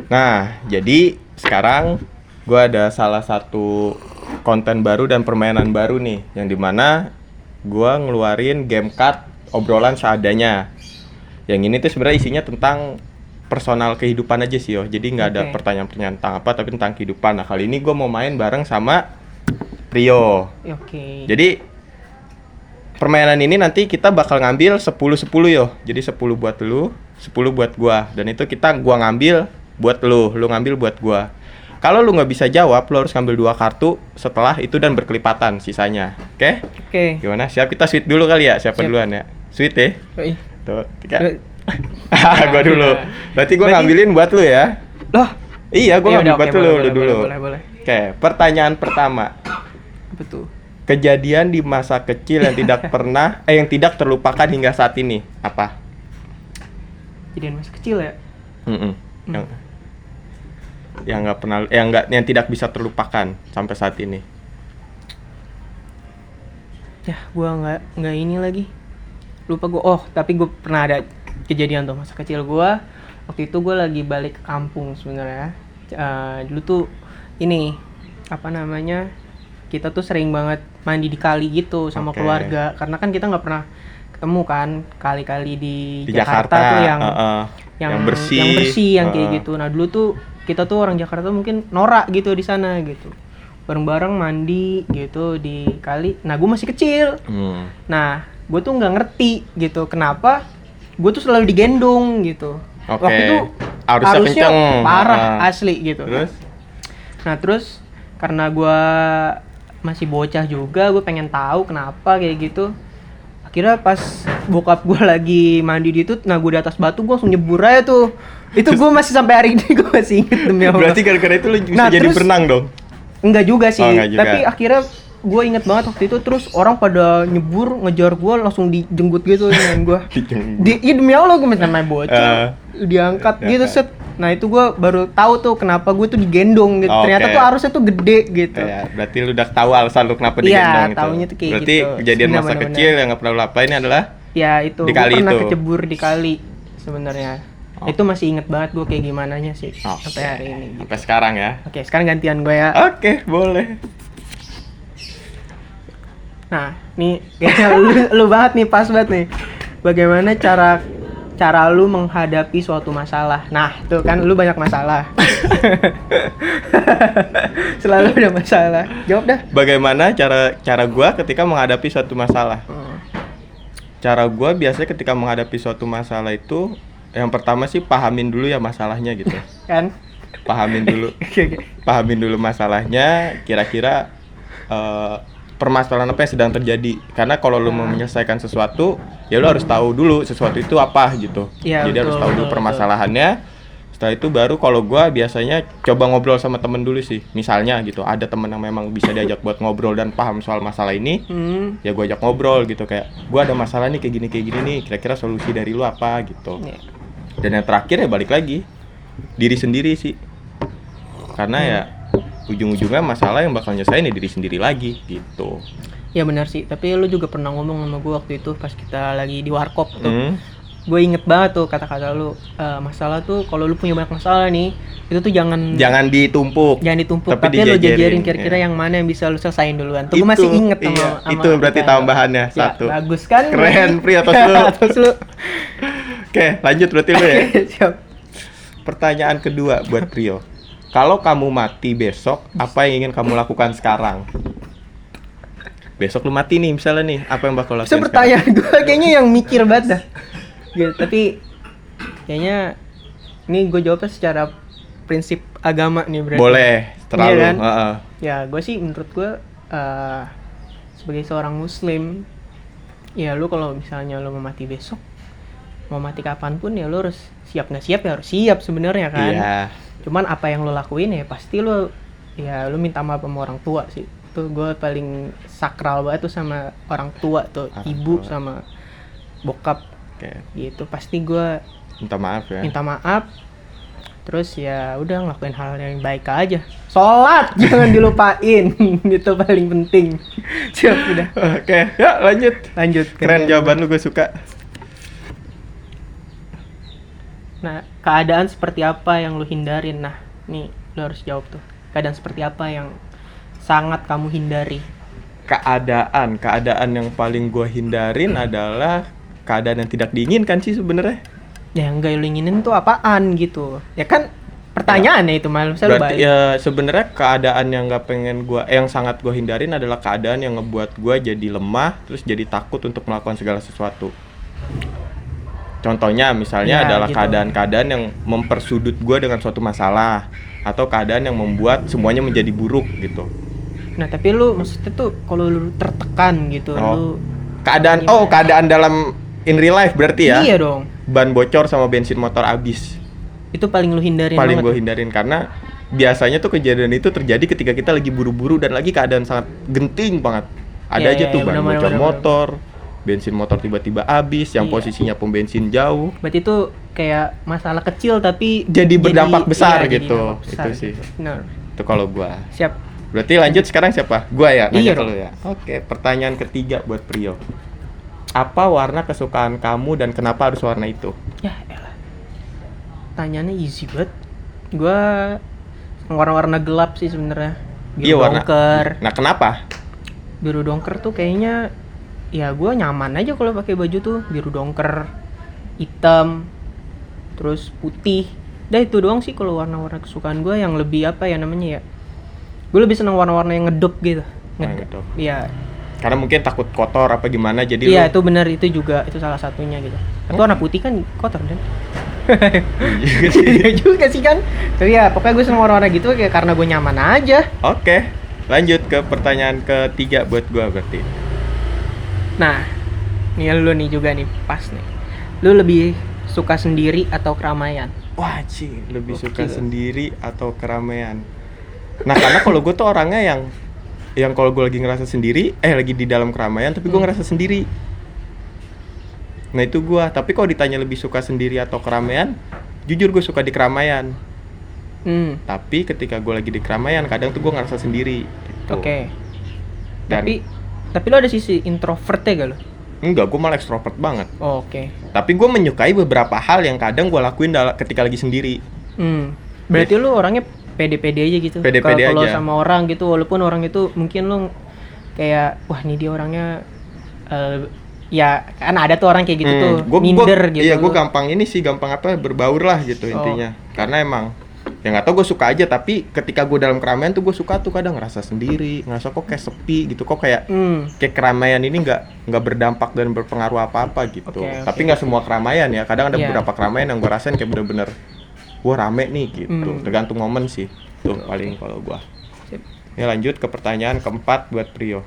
Nah, jadi sekarang gue ada salah satu konten baru dan permainan baru nih, yang dimana gue ngeluarin game card obrolan seadanya. Yang ini tuh sebenarnya isinya tentang personal kehidupan aja sih yo. Jadi nggak ada pertanyaan-pertanyaan tentang apa, tapi tentang kehidupan. Nah kali ini gue mau main bareng sama Rio. Jadi permainan ini nanti kita bakal ngambil 10-10 yo. Jadi 10 buat lu, 10 buat gua. Dan itu gua ngambil buat lu ngambil buat gua. Kalau lu nggak bisa jawab, lu harus ngambil 2 kartu setelah itu dan berkelipatan sisanya. Oke? Gimana? Siap, kita sweet dulu kali ya. Siapa duluan ya? Sweet ya? Tuh, 3. Gua dulu. Berarti gua ngambilin buat lu ya. Loh? Iya, gua ngambil buat lu dulu. Boleh. Oke, pertanyaan pertama. Betul. Kejadian di masa kecil yang yang tidak terlupakan hingga saat ini apa? Kejadian masa kecil ya? Yang tidak bisa terlupakan sampai saat ini. Ya, gua nggak ini lagi. Lupa gua. Oh, tapi gua pernah ada kejadian tuh masa kecil gua. Waktu itu gua lagi balik ke kampung sebenarnya. Dulu tuh ini apa namanya? Kita tuh sering banget mandi di kali gitu sama keluarga, karena kan kita nggak pernah ketemu kan kali-kali di Jakarta tuh yang bersih yang kayak gitu. Nah dulu tuh kita tuh orang Jakarta mungkin norak gitu di sana gitu, bareng-bareng mandi gitu di kali. Nah gue masih kecil, nah gue tuh nggak ngerti gitu kenapa gue tuh selalu digendong gitu. Waktu itu harusnya parah asli gitu. Terus karena gue masih bocah juga, gue pengen tahu kenapa kayak gitu. Akhirnya pas bokap gue lagi mandi di itu, nah gue di atas batu, gue langsung nyebur aja tuh. Itu gue masih sampai hari ini gue masih inget demi Allah. Berarti gara-gara itu lu bisa jadi berenang dong? Enggak juga sih, tapi akhirnya gue inget banget waktu itu. Terus orang pada nyebur ngejar gue, langsung dijenggut gitu dengan gue. Iya demi Allah gue masih namanya bocah, diangkat gitu set. Nah itu gue baru tahu tuh kenapa gue tuh digendong gitu. Ternyata tuh arusnya tuh gede gitu. Ya, berarti lu udah tahu alasan lu kenapa digendong gitu. Iya, taunya tuh kayak berarti gitu. Kejadian masa kecil yang nggak pernah lu lapain adalah ya itu. Di kali gue pernah itu. kecebur di kali sebenarnya. Itu masih inget banget gue kayak gimananya sih sampai hari ini. Gitu. Sampai sekarang ya. Oke, sekarang gantian gue ya. Oke, boleh. Nah, nih kayaknya lu banget nih, pas banget nih. Bagaimana cara lu menghadapi suatu masalah? Nah, tuh kan lu banyak masalah. Selalu ada masalah. Jawab dah. Bagaimana cara gua ketika menghadapi suatu masalah? Cara gua biasanya ketika menghadapi suatu masalah itu yang pertama sih pahamin dulu ya masalahnya gitu. Kan? Pahamin dulu masalahnya, kira-kira permasalahan apa yang sedang terjadi. Karena kalau lu mau menyelesaikan sesuatu, ya lu harus tahu dulu sesuatu itu apa gitu. Ya, jadi harus tahu dulu permasalahannya. Setelah itu baru kalau gua biasanya coba ngobrol sama temen dulu sih. Misalnya gitu, ada temen yang memang bisa diajak buat ngobrol dan paham soal masalah ini, ya gua ajak ngobrol gitu, kayak gua ada masalah nih kayak gini nih, kira-kira solusi dari lu apa gitu. Dan yang terakhir ya balik lagi diri sendiri sih. Karena ya ujung-ujungnya masalah yang bakal nyelesain ya diri sendiri lagi gitu. Ya benar sih, tapi lu juga pernah ngomong sama gue waktu itu pas kita lagi di warkop tuh. Gue inget banget tuh kata-kata lu, masalah tuh kalau lu punya banyak masalah nih, itu tuh jangan ditumpuk, tapi lu jajarin kira-kira yang mana yang bisa lu selesain duluan. Tuh gue masih inget sama itu berarti tambahannya ya, 1. Bagus kan? Keren, Pri, atas lu. Oke, lanjut berarti lu ya. Siap. Pertanyaan kedua buat Prio. Kalau kamu mati besok, apa yang ingin kamu lakukan sekarang? Besok lu mati nih, misalnya nih, apa yang bakal lakukan sekarang? Pertanyaan gue kayaknya yang mikir banget dah. Gitu, tapi kayaknya ini gue jawabnya secara prinsip agama nih berarti. Boleh, terlalu. Iya kan? Ya, gue sih menurut gue sebagai seorang muslim, ya lu kalau misalnya lu mau mati besok, mau mati kapanpun ya lu harus siap nggak siap ya harus siap sebenarnya kan. Iya. Cuman apa yang lo lakuin ya pasti lo minta maaf sama orang tua sih. Tuh gue paling sakral banget tuh sama orang tua tuh, ibu sama bokap. Gitu pasti gue minta maaf ya. Minta maaf. Terus ya udah ngelakuin hal yang baik aja. Sholat jangan dilupain. Itu paling penting. Siap udah. Oke, ya lanjut. Lanjut. Keren jawaban lu, gue suka. Nah, keadaan seperti apa yang lu hindarin? Nah, nih lu harus jawab tuh. Keadaan seperti apa yang sangat kamu hindari? Keadaan yang paling gue hindarin adalah keadaan yang tidak diinginkan sih sebenarnya. Ya yang gak lu inginin tuh apaan gitu. Ya kan pertanyaannya itu malah bisa lu Berarti balik. ya sebenarnya keadaan yang nggak pengen gue, yang sangat gue hindarin adalah keadaan yang ngebuat gue jadi lemah, terus jadi takut untuk melakukan segala sesuatu. Contohnya misalnya Ya, adalah gitu. keadaan-keadaan yang mempersudut gue dengan suatu masalah, atau keadaan yang membuat semuanya menjadi buruk gitu. Nah, tapi lu maksudnya tuh kalau lu tertekan gitu, lu Keadaan, gimana? keadaan dalam in real life berarti ya? Iya dong. Ban bocor sama bensin motor habis. Itu paling lu hindarin Paling banget. gue hindarin karena biasanya tuh kejadian itu terjadi ketika kita lagi buru-buru dan lagi keadaan sangat genting banget. Ada Iya, aja iya, tuh iya, ban benar-benar, bocor benar-benar. motor, bensin motor tiba-tiba habis, yang Iya. posisinya pom bensin jauh. Berarti itu kayak masalah kecil tapi Jadi berdampak besar jadi gitu. dampak besar Itu sih. gitu. Benar. Itu kalau gua. Siap. Berarti lanjut sekarang siapa? Gua ya, nanya Iya ke dong. lu ya. Oke, pertanyaan ketiga buat Prio. Apa warna kesukaan kamu dan kenapa harus warna itu? Ya elah. Tanyaannya easy banget. Gua warna-warna gelap sih sebenarnya. Biru Iya, warna. dongker. Nah, kenapa? Biru dongker tuh kayaknya ya gua nyaman aja kalau pakai baju tuh biru dongker, hitam, terus putih. Dah itu doang sih kalau warna-warna kesukaan gua yang lebih apa ya namanya ya. Gue lebih seneng warna-warna yang ngedop gitu. Ngedop. Iya. Karena mungkin takut kotor apa gimana jadi Iya, lu itu benar, itu juga itu salah satunya gitu. Tapi warna putih kan kotor dan. Iya juga sih kan. Tapi ya pokoknya gue seneng warna-warna gitu kayak karena gue nyaman aja. Oke, lanjut ke pertanyaan ketiga buat gua berarti. Nah, nih lu nih juga nih pas nih. Lu lebih suka sendiri atau keramaian? Wah, cing, lebih Gokil. suka sendiri atau keramaian? Nah, karena kalau gue tuh orangnya yang kalau gue lagi ngerasa sendiri, lagi di dalam keramaian tapi gue ngerasa sendiri. Nah, itu gue. Tapi kalau ditanya lebih suka sendiri atau keramaian, jujur gue suka di keramaian. Hmm, Tapi ketika gue lagi di keramaian, kadang tuh gue ngerasa sendiri gitu. oke. Dan Tapi lu ada sisi introvertnya gak lu? enggak, gue malah ekstrovert banget. Oh, oke. Tapi gue menyukai beberapa hal yang kadang gue lakuin ketika lagi sendiri. Berarti lu orangnya pede-pede aja gitu. Pede-pede Kalau aja. sama orang gitu, walaupun orang itu mungkin lu kayak wah nih dia orangnya ya kan ada tuh orang kayak gitu tuh minder gitu. Iya, gue lu. gampang berbaur lah gitu intinya. Karena emang ya nggak tau, gue suka aja. Tapi ketika gue dalam keramaian tuh gue suka tuh kadang ngerasa sendiri, ngerasa kok kayak sepi gitu, kok kayak kayak keramaian ini nggak berdampak dan berpengaruh apa-apa gitu. Oke, Tapi oke. nggak semua keramaian ya. Kadang ada Iya. beberapa keramaian yang gue rasain kayak bener-bener wah rame nih gitu. Hmm. Tergantung momen sih. Tuh Oke. paling kalau gue. Sip. Ya lanjut ke pertanyaan keempat buat Prio.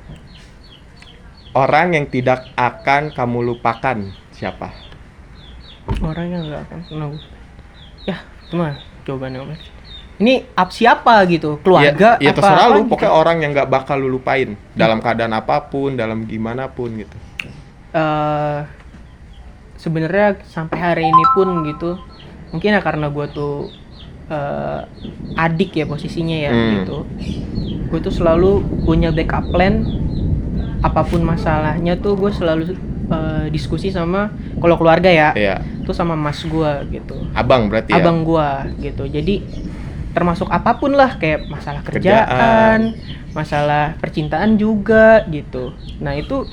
Orang yang tidak akan kamu lupakan siapa? Orang yang nggak akan pernah ya itu mah jawabannya Om. Ini siapa gitu, keluarga Ya apa terserah lu, gitu? pokoknya orang yang nggak bakal lu lupain dalam keadaan apapun, dalam gimana pun gitu. Sebenarnya sampai hari ini pun gitu mungkin ya karena gue tuh adik ya posisinya ya gitu, gue tuh selalu punya backup plan apapun masalahnya tuh gue selalu diskusi sama kalau keluarga ya Iya. tuh sama mas gue gitu, Abang berarti ya. abang gue gitu. Jadi termasuk apapun lah kayak masalah kerjaan, masalah percintaan juga gitu. Nah itu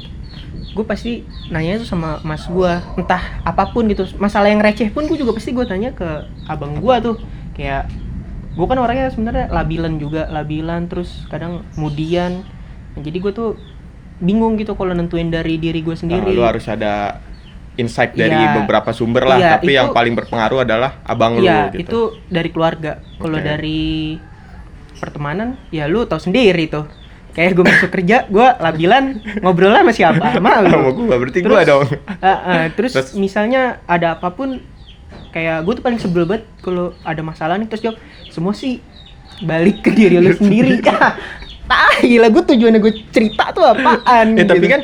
gue pasti nanya itu sama mas gue, entah apapun gitu, masalah yang receh pun gue juga pasti gue tanya ke abang gue tuh. Kayak gue kan orangnya sebenarnya labilan terus kadang kemudian, nah, jadi gue tuh bingung gitu kalau nentuin dari diri gue sendiri. Lu harus ada insight dari Iya. beberapa sumber lah, Iya, tapi itu- yang paling berpengaruh adalah abang lu Iya, gitu. itu dari keluarga. Kalau Oke. dari pertemanan, ya lu tahu sendiri tuh. Kayak gue masuk kerja, gue labilan ngobrolnya sama siapa? Sama lu. Sama gua, berarti gua dong. Terus Terus? misalnya ada apapun, kayak gue tuh paling sebel banget kalau ada masalah nih, terus jawab, semua sih balik ke diri lu sendiri. Gila, gue tujuannya gue cerita tuh apaan? Tapi gitu.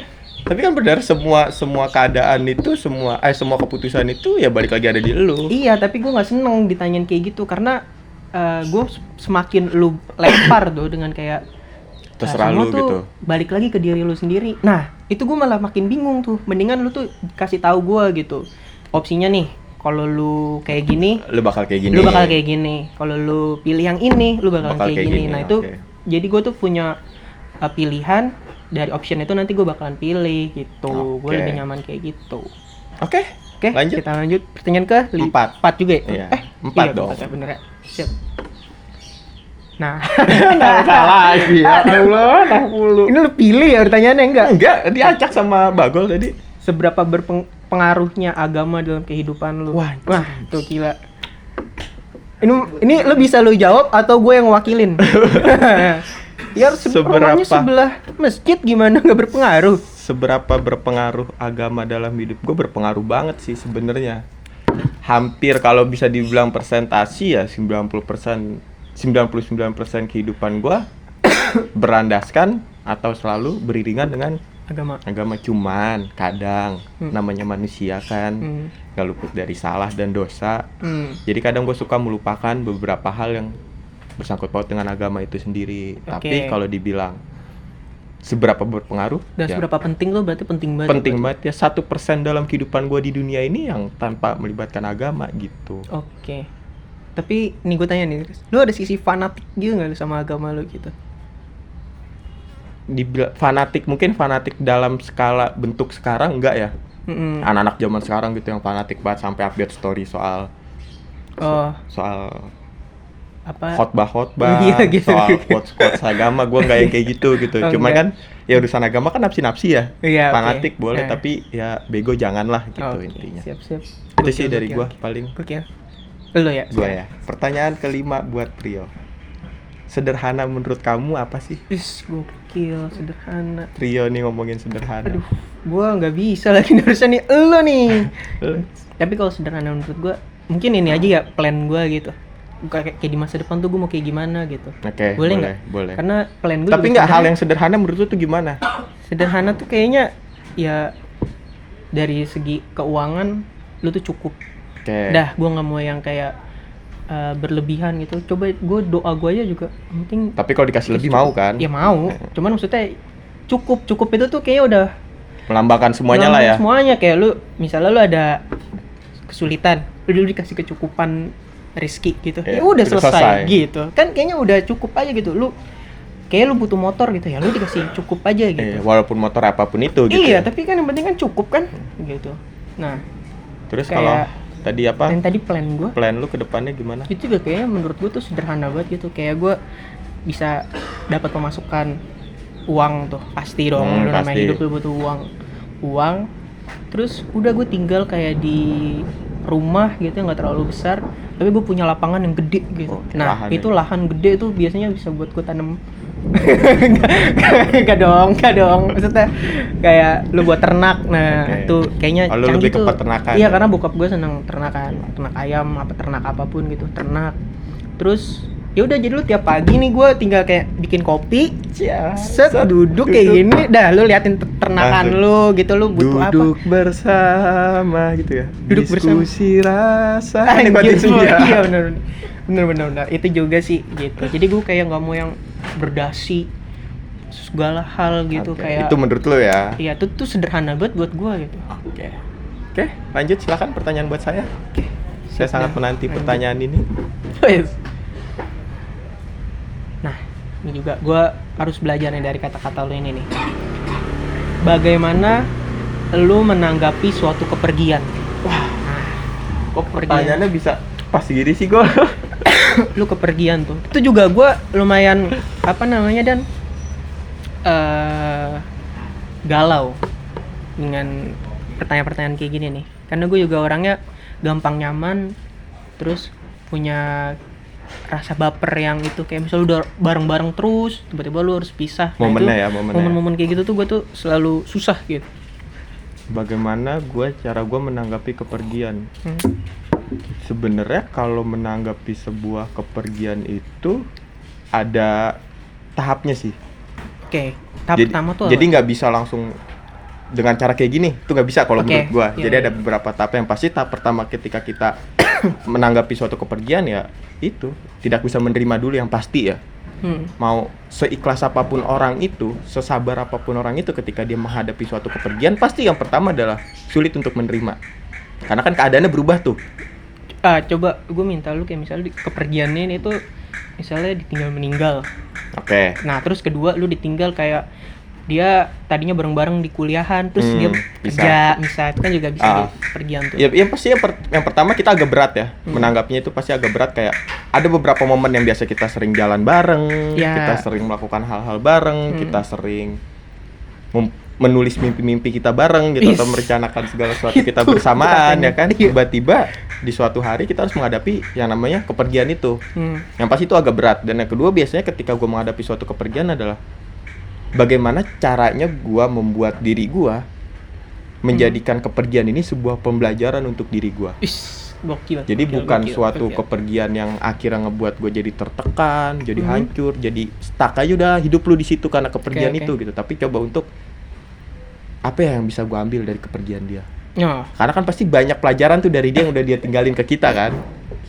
kan benar, semua keadaan itu, semua keputusan itu ya balik lagi ada di lu. Iya, tapi gue nggak seneng ditanyain kayak gitu karena gue semakin lu lempar tuh dengan kayak Terserah semua lu tuh gitu. balik lagi ke diri lu sendiri. Nah, itu gue malah makin bingung tuh. Mendingan lu tuh kasih tahu gue gitu. Opsinya nih, kalau lu kayak gini, Lu bakal kayak gini. lu bakal kayak gini. Kalau lu pilih yang ini, lu bakal kayak gini. Nah itu, oke. jadi gue tuh punya pilihan dari option itu nanti gue bakalan pilih gitu. Gue Oke. lebih nyaman kayak gitu. Oke. Oke, Lanjut. kita lanjut pertanyaan ke 4. 4 juga ya? Iya, 4 iya, dong. 4 ya, bener ya. Siap. Nah, Salah lagi ya. Allah, 60. ini lu pilih ya pertanyaannya enggak? Enggak, diacak sama Bagol tadi. Seberapa berpengaruhnya agama dalam kehidupan lu? Wah, Tuh gila. Ini lu bisa lu jawab atau gue yang wakilin? Ya harus rumahnya sebelah masjid, gimana nggak berpengaruh? Seberapa berpengaruh agama dalam hidup gue? Berpengaruh banget sih sebenarnya. Hampir kalau bisa dibilang persentasi ya 99% kehidupan gue berlandaskan atau selalu beriringan dengan agama. Cuman kadang namanya manusia kan gak luput dari salah dan dosa. Jadi kadang gue suka melupakan beberapa hal yang bersangkut paut dengan agama itu sendiri. Tapi kalau dibilang seberapa berpengaruh dan ya, seberapa penting tuh berarti penting banget. penting banget ya. 1% dalam kehidupan gue di dunia ini yang tanpa melibatkan agama gitu. Oke. Tapi nih gue tanya nih, lu ada sisi fanatik gitu nggak lu sama agama lu gitu? Fanatik, mungkin fanatik dalam skala bentuk sekarang enggak ya. Anak-anak zaman sekarang gitu yang fanatik banget sampai update story soal apa khotbah iya, gitu. soal quotes agama. Gue nggak yang kayak gitu. Oh, Cuma enggak. kan ya urusan agama kan nafsi ya. Iya, Fanatik oke. boleh tapi ya bego janganlah gitu Oke, intinya. Siap. Itu sih dari gue paling. Oke. Lu ya? Gue ya. Pertanyaan kelima buat Prio. Sederhana menurut kamu apa sih? Gokil, sederhana. Trio nih ngomongin sederhana. Aduh, gua nggak bisa lagi nerusin nih elu nih. Tapi kalau sederhana menurut gua, mungkin ini aja ya plan gua gitu. Kayak di masa depan tuh gua mau kayak gimana gitu. Oke, boleh nggak? boleh. Karena plan gua. Tapi nggak hal yang sederhana menurut lu tuh gimana? Sederhana tuh kayaknya ya dari segi keuangan lu tuh cukup. Oke. Dah, gua nggak mau yang kayak berlebihan gitu. Coba doa gua aja juga penting. Tapi kalau dikasih lebih mau kan? Ya mau. Cuman maksudnya cukup itu tuh kayaknya udah Melambangkan semuanya lah ya. Semuanya kayak lu misalnya lu ada kesulitan, lu dulu dikasih kecukupan rezeki gitu. Ya udah selesai gitu. Kan kayaknya udah cukup aja gitu. Lu kayak lu butuh motor gitu ya, lu dikasih cukup aja gitu. Walaupun motor apapun itu gitu. Iya, tapi kan yang penting kan cukup kan gitu. Nah, terus kayak kalau tadi apa? yang tadi plan gua. Plan lu ke depannya gimana? Itu juga kayaknya menurut gua tuh sederhana banget gitu. Kayak gua bisa dapat pemasukan uang tuh pasti dong. Lu namanya pasti. hidup lu butuh uang. Terus udah gue tinggal kayak di rumah gitu yang nggak terlalu besar, tapi gue punya lapangan yang gede gitu. Nah lahan itu ya. Lahan gede tuh biasanya bisa buat gue tanam. Gak dong. Maksudnya kayak lu buat ternak. Nah itu kayaknya lu lebih ke tuh. peternakan. Iya, karena bokap gue seneng ternakan, ternak ayam apa ternak apapun gitu, ternak. Terus ya udah, jadi lu tiap pagi nih gue tinggal kayak bikin kopi, set duduk kayak gini, dah lu liatin ternakan lu gitu, lu butuh duduk bersama gitu ya. Duduk Diskusi rasa. Iya bener. Itu juga sih gitu. Jadi gue kayak nggak mau yang berdasi segala hal gitu. Kayak itu menurut lu ya? Iya, itu tuh sederhana banget buat gue gitu. Oke, lanjut silakan pertanyaan buat saya. Saya sangat menanti pertanyaan ini. Nah, ini juga gue harus belajar nih dari kata-kata lu ini nih. Bagaimana lu menanggapi suatu kepergian? Wah, kok pertanyaannya bisa pas gini sih gue? Lu kepergian tuh. Itu juga gue lumayan dan galau dengan pertanyaan-pertanyaan kayak gini nih. Karena gue juga orangnya gampang nyaman, terus punya rasa baper yang itu kayak misalnya udah bareng-bareng terus tiba-tiba lu harus pisah. Momennya. Momen-momen kayak gitu tuh gue tuh selalu susah gitu. Bagaimana cara gue menanggapi kepergian? Sebenarnya kalau menanggapi sebuah kepergian itu ada tahapnya sih. Oke, tahap pertama tuh jadi nggak bisa langsung dengan cara kayak gini, itu nggak bisa kalau menurut gue. Jadi ada beberapa tahap. Yang pasti tahap pertama ketika kita menanggapi suatu kepergian ya itu tidak bisa menerima dulu yang pasti ya. Mau seikhlas apapun orang itu, sesabar apapun orang itu, ketika dia menghadapi suatu kepergian pasti yang pertama adalah sulit untuk menerima. Karena kan keadaannya berubah tuh. Coba gue minta lu kayak misalnya kepergiannya ini tuh misalnya ditinggal meninggal. Oke. Nah terus kedua lu ditinggal kayak dia tadinya bareng-bareng di kuliahan, terus dia kerja, misal itu kan juga bisa di pergian tuh. Ya pasti yang pertama kita agak berat ya, menanggapnya itu pasti agak berat, kayak ada beberapa momen yang biasa kita sering jalan bareng, kita sering melakukan hal-hal bareng, kita sering menulis mimpi-mimpi kita bareng gitu, atau merencanakan segala sesuatu kita bersamaan ya kan. Tiba-tiba di suatu hari kita harus menghadapi yang namanya kepergian itu. Yang pasti itu agak berat. Dan yang kedua biasanya ketika gue menghadapi suatu kepergian adalah bagaimana caranya gue membuat diri gue menjadikan kepergian ini sebuah pembelajaran untuk diri gue. Jadi bukan suatu kepergian yang akhirnya ngebuat gue jadi tertekan, jadi hancur, jadi stuck aja udah hidup lu di situ karena kepergian itu gitu. Tapi coba untuk apa ya yang bisa gue ambil dari kepergian dia. Karena kan pasti banyak pelajaran tuh dari dia yang udah dia tinggalin ke kita kan,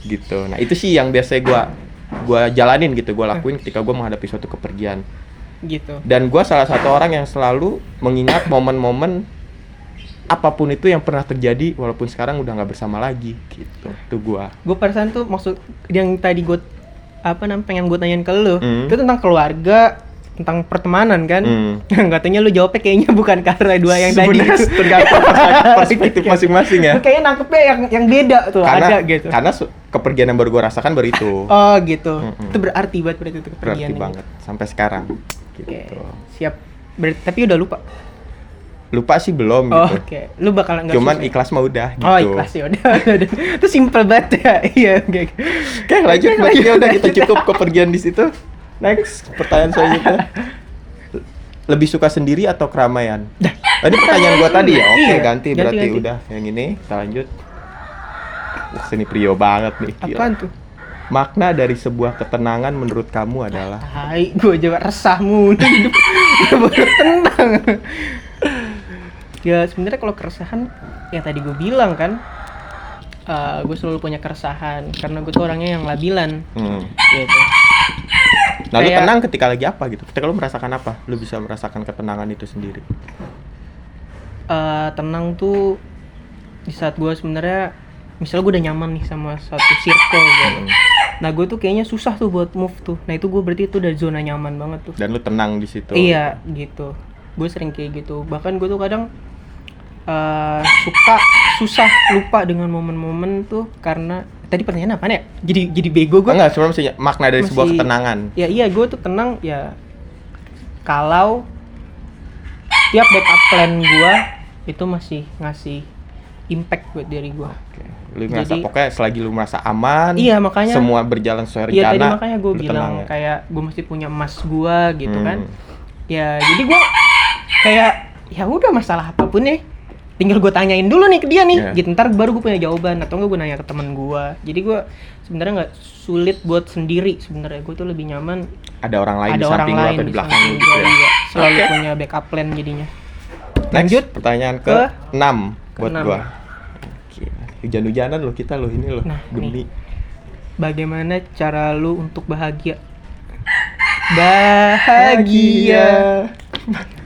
gitu. Nah itu sih yang biasanya gue jalanin gitu, gue lakuin ketika gue menghadapi suatu kepergian. Gitu. Dan gue salah satu orang yang selalu mengingat momen-momen apapun itu yang pernah terjadi walaupun sekarang udah nggak bersama lagi gitu. Itu gue perasaan tuh maksud yang tadi gue pengen gue tanyain ke lu itu tentang keluarga, tentang pertemanan kan. Katanya lu jawabnya kayaknya bukan karena dua yang tadi itu. Tergantung perspektif masing-masing ya. Kayaknya nangkepnya yang beda tuh, ada gitu. Karena kepergian yang baru gue rasakan baru itu. Oh gitu. Itu berarti banget berarti itu kepergian. Berarti banget sampai sekarang. Gitu. Siap. Tapi udah lupa. Lupa sih belum gitu. Oke. Lu bakal enggak cuman susah. Ikhlas mah udah gitu. Oh, ikhlas ya udah. Itu simple banget ya. Iya, oke. Oke, lanjut berarti udah kita cukup kepergian di situ. Next, pertanyaan selanjutnya. Lebih suka sendiri atau keramaian? Tadi pertanyaan gua tadi ya. Oke, ganti berarti udah. Yang ini kita lanjut. Seni prio banget nih. Apaan tuh? Makna dari sebuah ketenangan menurut kamu adalah? Hai, gue juga resahmu hidup baru tenang. Ya sebenarnya kalau keresahan yang tadi gue bilang kan, gue selalu punya keresahan karena gue tuh orangnya yang labilan. Gitu. Nah, lu tenang ketika lagi apa gitu? Ketika lu merasakan apa? Lu bisa merasakan ketenangan itu sendiri? Tenang tuh di saat gue sebenarnya, misalnya gue udah nyaman nih sama suatu circle gitu. Nah gue tuh kayaknya susah tuh buat move tuh. Nah itu gue berarti itu udah zona nyaman banget tuh. Dan lu tenang di situ. Iya gitu. Gue sering kayak gitu. Bahkan gue tuh kadang susah lupa dengan momen-momen tuh karena tadi pertanyaan apa ya? Jadi bego gue. Enggak, sebenarnya maksudnya makna dari sebuah ketenangan. Ya iya, gue tuh tenang ya kalau tiap backup plan gue itu masih ngasih impact buat diri gue. Lu ngerasa pokoknya selagi lu merasa aman, iya, makanya, semua berjalan sesuai rencana. Iya tadi makanya gue bilang ya? kayak gue mesti punya emas gue gitu kan. Ya jadi gue kayak ya udah masalah apapun nih tinggal gue tanyain dulu nih ke dia nih, gitu. Ntar baru gue punya jawaban atau enggak gue nanya ke teman gue. Jadi gue sebenarnya nggak sulit buat sendiri sebenarnya. Gue tuh lebih nyaman ada orang lain ada di samping lu atau di belakang lu gitu ya. Selalu punya backup plan jadinya. Lanjut pertanyaan ke-6 buat gue. Hujan-hujanan lo kita lo ini lo. Nah, Gemi. Bagaimana cara lu untuk bahagia?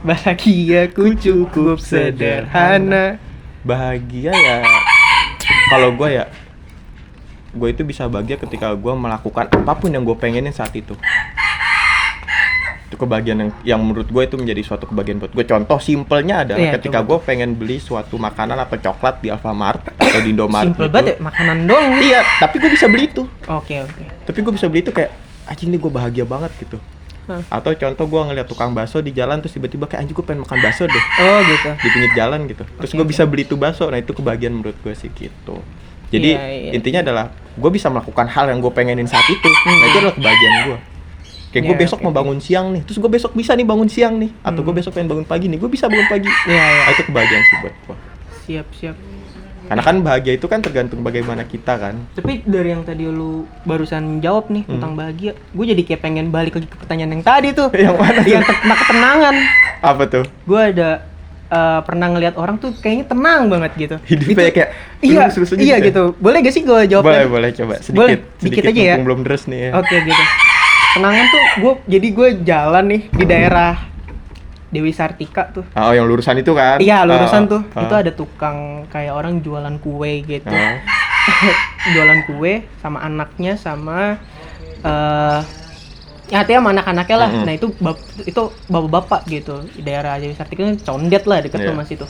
Bahagiaku cukup sederhana. Bahagia ya. Kalau gue ya, gue itu bisa bahagia ketika gue melakukan apapun yang gue pengenin saat itu. Itu kebahagiaan yang menurut gue itu menjadi suatu kebahagiaan buat gue. Contoh simpelnya adalah ketika gue pengen beli suatu makanan atau coklat di Alfamart atau di Indomaret. Simpel banget ya, makanan doang. Iya, tapi gue bisa beli itu. Oke. Tapi gue bisa beli itu kayak anjing nih gue bahagia banget gitu. Atau contoh gue ngeliat tukang bakso di jalan terus tiba-tiba kayak anjing gue pengen makan bakso deh. Oh gitu. Di pinggir jalan gitu. Terus gue bisa beli itu bakso. Nah itu kebahagiaan menurut gue sih gitu. Jadi intinya adalah gue bisa melakukan hal yang gue pengenin saat itu. Nah itu adalah kebahagiaan gue. Kayak gue besok mau bangun siang nih, terus gue besok bisa nih bangun siang nih, atau gue besok pengen bangun pagi nih, gue bisa bangun pagi. Nah, itu kebahagiaan sih buat gue. Siap. Karena kan bahagia itu kan tergantung bagaimana kita kan. Tapi dari yang tadi lu barusan jawab nih tentang bahagia, gue jadi kayak pengen balik lagi ke pertanyaan yang tadi tuh. Yang mana? Yang tentang ketenangan. Apa tuh? Gue ada pernah ngeliat orang tuh kayaknya tenang banget gitu. Hidupnya kayak iya gitu. Boleh gak sih gue jawab? Boleh coba sedikit. Boleh, dikit aja ya. Belum deres nih ya. Oke gitu. Tenangan tuh gue jalan nih di daerah Dewi Sartika tuh. Oh, yang lurusan itu kan? Iya, lurusan tuh. Itu ada tukang kayak orang jualan kue gitu. Jualan kue sama anaknya sama ya artinya sama anak-anaknya lah. Nah, itu bapak-bapak gitu. Di daerah Dewi Sartika kan condet lah deket rumah situ.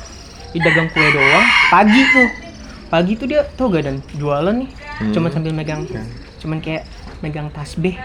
Dia dagang kue doang. Pagi tuh dia tau gak dan jualan nih. Cuman sambil megang cuman kayak megang tasbih.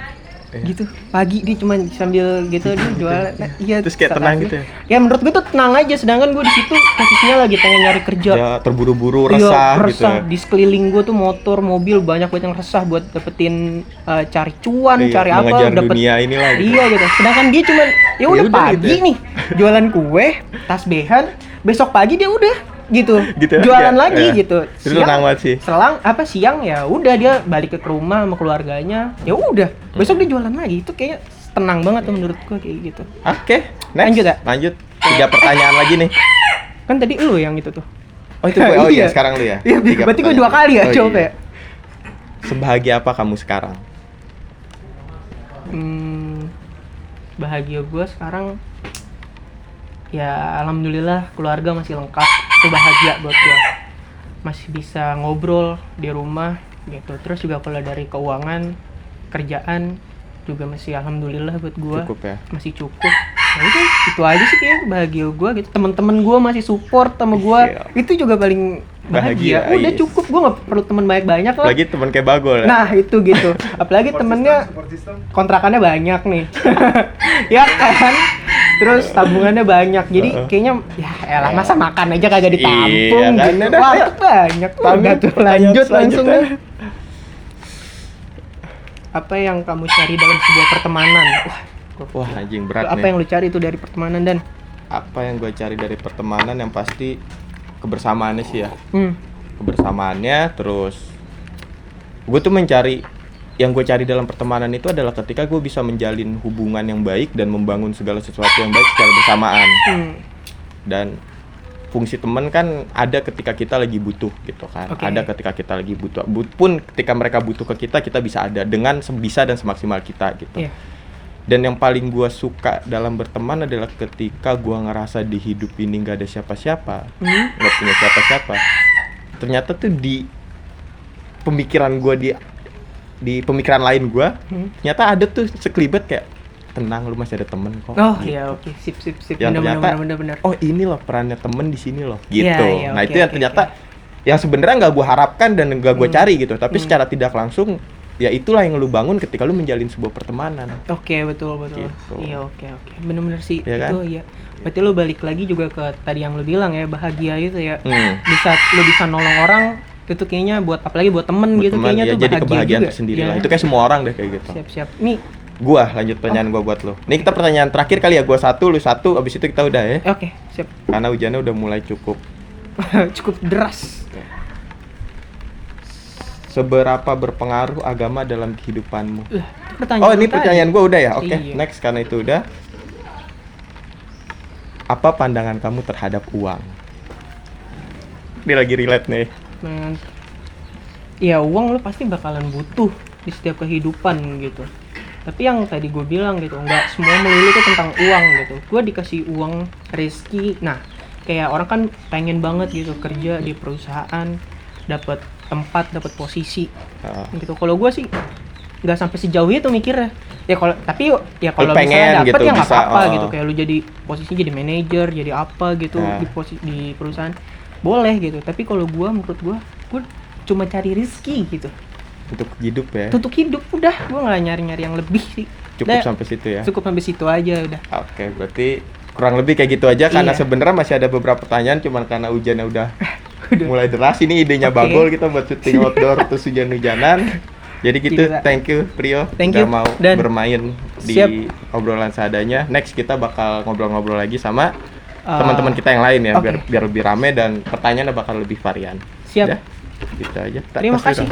Gitu pagi dia cuma sambil gitu dia jualan. Nah, iya terus kayak tenang gitu ya menurut gue tuh tenang aja, sedangkan gue di situ posisinya lagi pengen nyari kerja ya, terburu-buru resah gitu di sekeliling gue tuh motor mobil banyak banget yang resah buat dapetin cari cuan cari apa dapet dunia inilah gitu. Iya gitu, sedangkan dia cuma ya udah pagi gitu. Nih jualan kue tasbehan, besok pagi dia udah gitu jualan ya, lagi ya. gitu. Siang ya udah dia balik ke rumah sama keluarganya, ya udah besok dia jualan lagi. Itu kayak tenang banget tuh menurut gua kayak gitu. Oke, next. Lanjut 3 pertanyaan lagi nih. Kan tadi lu yang itu tuh. Oh itu gue, oh iya sekarang lu ya. Iya, berarti gue 2 kali ya coba ya. Sebahagia apa kamu sekarang? Bahagia gue sekarang ya alhamdulillah keluarga masih lengkap. Itu bahagia buat gue, masih bisa ngobrol di rumah gitu. Terus juga kalau dari keuangan kerjaan juga masih alhamdulillah buat gue cukup ya, masih cukup. Nah itu aja sih kayak bahagia gue gitu. Teman-teman gue masih support sama gue, itu juga paling bahagia. Udah cukup, gue nggak perlu teman banyak-banyak lah. Apalagi teman kayak Bagol ya? Nah itu gitu, apalagi temennya kontrakannya banyak nih. Ya kan, terus tabungannya banyak, jadi kayaknya ya elah masa makan aja kagak ditampung kan? Gitu. Wah banyak tuh. Lanjut langsung deh. Apa yang kamu cari dalam sebuah pertemanan? Wah anjing berat apa nih. Yang lu cari itu dari pertemanan dan? Apa yang gue cari dari pertemanan yang pasti kebersamaannya sih ya. Kebersamaannya, terus gue tuh mencari, yang gue cari dalam pertemanan itu adalah ketika gue bisa menjalin hubungan yang baik dan membangun segala sesuatu yang baik secara bersamaan. Dan fungsi teman kan ada ketika kita lagi butuh gitu kan. Ada ketika kita lagi butuh. Pun ketika mereka butuh ke kita bisa ada dengan sebisa dan semaksimal kita gitu. Dan yang paling gue suka dalam berteman adalah ketika gue ngerasa di hidup ini gak ada siapa-siapa, gak punya siapa-siapa. Ternyata tuh di pemikiran gue, di pemikiran lain gue, ternyata ada tuh sekelibat kayak, tenang lu masih ada temen kok. Oh gitu. Iya oke, sip. Yang bener. Oh ini loh perannya temen di sini loh, gitu. Nah okay, itu yang ternyata yang sebenarnya nggak gue harapkan dan nggak gue cari gitu, tapi secara tidak langsung ya itulah yang lu bangun ketika lu menjalin sebuah pertemanan. Oke, betul. Gitu. Iya oke. Bener-bener sih ya kan? Itu ya. Berarti lu balik lagi juga ke tadi yang lu bilang ya, bahagia itu ya. Lu bisa nolong orang itu kayaknya apalagi buat temen gitu kayaknya ya, tuh jadi kebahagiaan juga. Tersendiri lah. Itu kayak semua orang deh kayak gitu. Siap. Nih gua lanjut pertanyaan gua buat lu. Nih kita pertanyaan terakhir kali ya, gua 1 lu 1, abis itu kita udah ya. Oke, siap. Karena hujannya udah mulai cukup deras. Seberapa berpengaruh agama dalam kehidupanmu? Ini pertanyaan gua udah ya. Oke, next karena itu udah. Apa pandangan kamu terhadap uang? Ini lagi relate nih. Ya uang lo pasti bakalan butuh di setiap kehidupan gitu. Tapi yang tadi gue bilang gitu, nggak semua melulu itu tentang uang gitu. Gue dikasih uang, rezeki. Nah, kayak orang kan pengen banget gitu kerja di perusahaan, dapat tempat, dapat posisi. Gitu. Kalau gue sih nggak sampai sejauh itu mikirnya. Ya kalau misalnya dapet gitu, ya nggak apa-apa gitu. Kayak lu jadi posisinya jadi manajer, jadi apa gitu di perusahaan. Boleh gitu. Tapi kalau menurut gue cuma cari rezeki gitu. Untuk hidup ya. Untuk hidup udah, gue nggak nyari yang lebih sih. Cukup sampai situ ya. Cukup sampai situ aja udah. Oke, berarti kurang lebih kayak gitu aja karena sebenarnya masih ada beberapa pertanyaan, cuman karena hujannya udah mulai deras. Ini idenya Bagol kita buat syuting outdoor terus hujan-hujanan. Jadi gitu, thank you Prio udah mau bermain di obrolan seadanya. Next kita bakal ngobrol-ngobrol lagi sama teman-teman kita yang lain ya, biar lebih rame dan pertanyaannya bakal lebih varian. Siap. Udah, gitu aja. Terima kasih.